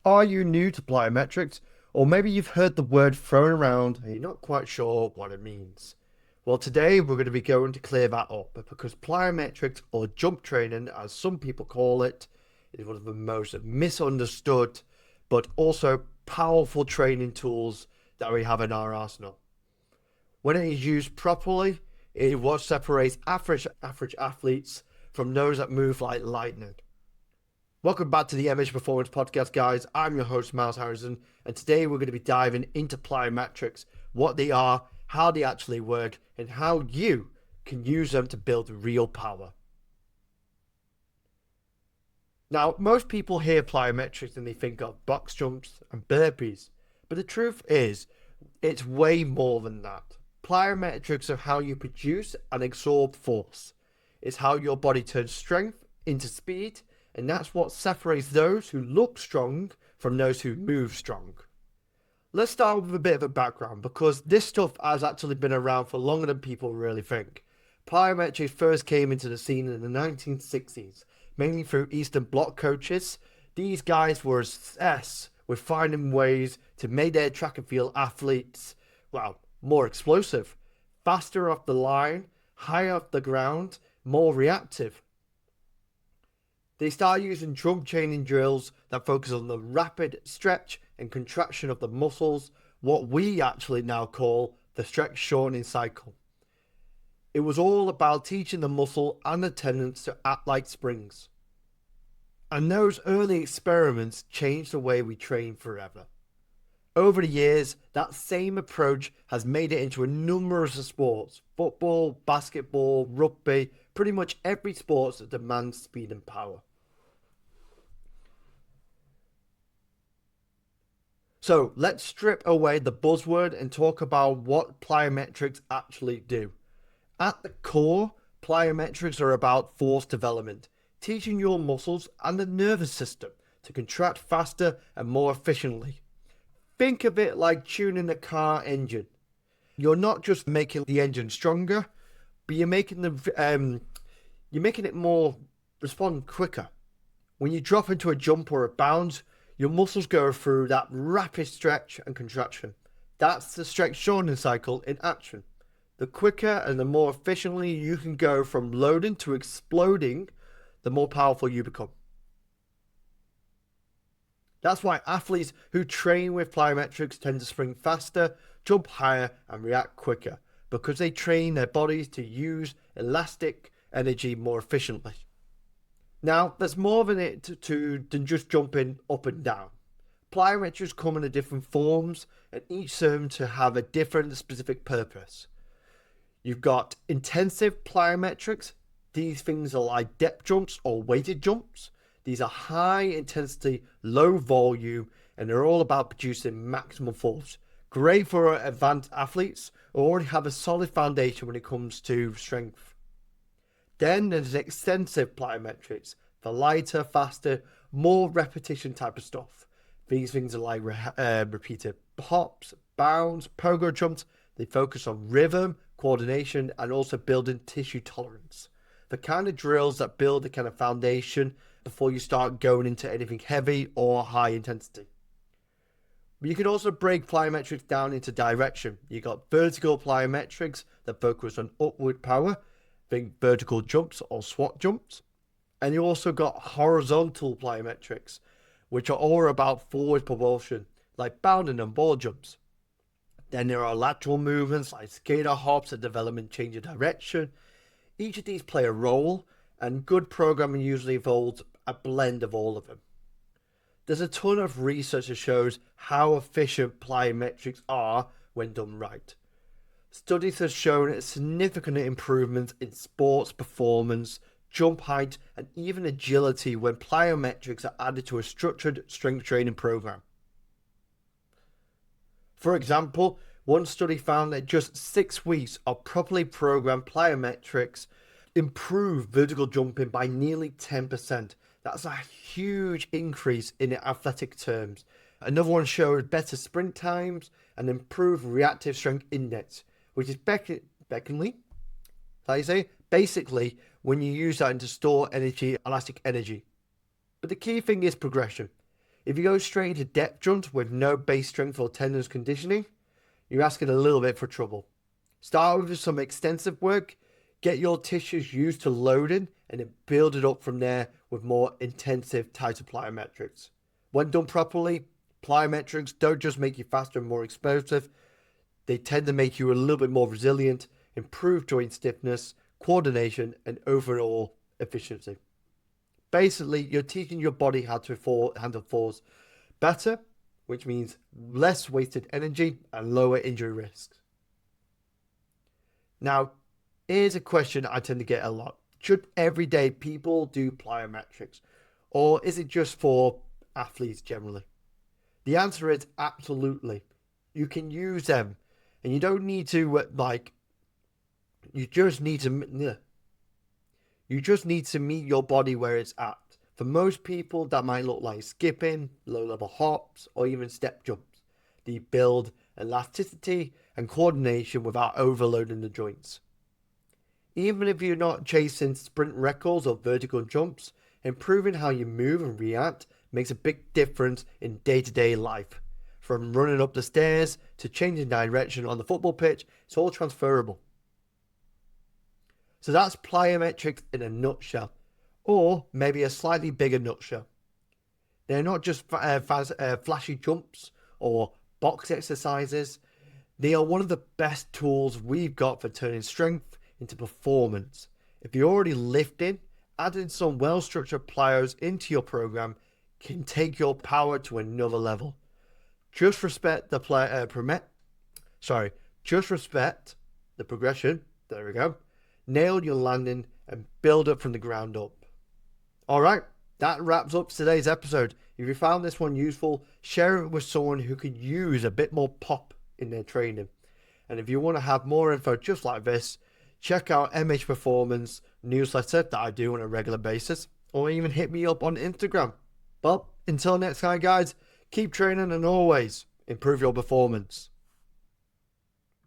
Are you new to plyometrics? Or maybe you've heard the word thrown around and you're not quite sure what it means. Well, today we're going to be going to clear that up because plyometrics, or jump training as some people call it, is one of the most misunderstood but also powerful training tools that we have in our arsenal. When it is used properly, it is what separates average athletes from those that move like lightning. Welcome back to the MH Performance Podcast, guys. I'm your host, Miles Harrison, and today we're going to be diving into plyometrics, what they are, how they actually work, and how you can use them to build real power. Now, most people hear plyometrics and they think of box jumps and burpees, but the truth is, it's way more than that. Plyometrics are how you produce and absorb force. It's how your body turns strength into speed, and that's what separates those who look strong from those who move strong. Let's start with a bit of a background because this stuff has actually been around for longer than people really think. Plyometrics first came into the scene in the 1960s, mainly through Eastern Bloc coaches. These guys were obsessed with finding ways to make their track and field athletes, more explosive, faster off the line, higher off the ground, more reactive. They start using drum chaining drills that focus on the rapid stretch and contraction of the muscles, what we actually now call the stretch shortening cycle. It was all about teaching the muscle and the tendons to act like springs. And those early experiments changed the way we train forever. Over the years, that same approach has made it into a numerous of sports: football, basketball, rugby, pretty much every sport that demands speed and power. So let's strip away the buzzword and talk about what plyometrics actually do. At the core, plyometrics are about force development, teaching your muscles and the nervous system to contract faster and more efficiently. Think of it like tuning a car engine. You're not just making the engine stronger, but you're making it more respond quicker. When you drop into a jump or a bounce, your muscles go through that rapid stretch and contraction. That's the stretch shortening cycle in action. The quicker and the more efficiently you can go from loading to exploding, the more powerful you become. That's why athletes who train with plyometrics tend to spring faster, jump higher, and react quicker, because they train their bodies to use elastic energy more efficiently. Now, there's more than than just jumping up and down. Plyometrics come in different forms, and each serve to have a different specific purpose. You've got intensive plyometrics. These things are like depth jumps or weighted jumps. These are high intensity, low volume, and they're all about producing maximum force. Great for advanced athletes who already have a solid foundation when it comes to strength. Then there's extensive plyometrics, the lighter, faster, more repetition type of stuff. These things are like repeated hops, bounds, pogo jumps. They focus on rhythm, coordination, and also building tissue tolerance. The kind of drills that build the kind of foundation before you start going into anything heavy or high intensity. But you can also break plyometrics down into direction. You got vertical plyometrics that focus on upward power, think vertical jumps or squat jumps. And you also got horizontal plyometrics, which are all about forward propulsion, like bounding and ball jumps. Then there are lateral movements like skater hops that develop and change of direction. Each of these play a role, and good programming usually involves a blend of all of them. There's a ton of research that shows how efficient plyometrics are when done right. Studies have shown significant improvements in sports performance, jump height, and even agility when plyometrics are added to a structured strength training program. For example, one study found that just 6 weeks of properly programmed plyometrics improved vertical jumping by nearly 10%. That's a huge increase in athletic terms. Another one showed better sprint times and improved reactive strength index, which is basically when you use that to store energy, elastic energy. But the key thing is progression. If you go straight into depth jumps with no base strength or tendons conditioning, you're asking a little bit for trouble. Start with some extensive work, get your tissues used to loading, and then build it up from there with more intensive, tighter plyometrics. When done properly, plyometrics don't just make you faster and more explosive, they tend to make you a little bit more resilient, improve joint stiffness, coordination, and overall efficiency. Basically, you're teaching your body how to handle force better, which means less wasted energy and lower injury risks. Now, here's a question I tend to get a lot. Should everyday people do plyometrics? Or is it just for athletes generally? The answer is absolutely. You can use them. And you don't need to, you just need to meet your body where it's at. For most people, that might look like skipping, low-level hops, or even step jumps. They build elasticity and coordination without overloading the joints. Even if you're not chasing sprint records or vertical jumps, improving how you move and react makes a big difference in day-to-day life. From running up the stairs to changing direction on the football pitch, it's all transferable. So that's plyometrics in a nutshell, or maybe a slightly bigger nutshell. They're not just flashy jumps or box exercises. They are one of the best tools we've got for turning strength into performance. If you're already lifting, adding some well-structured plyos into your program can take your power to another level. Just respect the progression. There we go. Nail your landing and build up from the ground up. All right, that wraps up today's episode. If you found this one useful, share it with someone who could use a bit more pop in their training. And if you want to have more info just like this, check out MH Performance newsletter that I do on a regular basis, or even hit me up on Instagram. But until next time, guys, keep training and always improve your performance.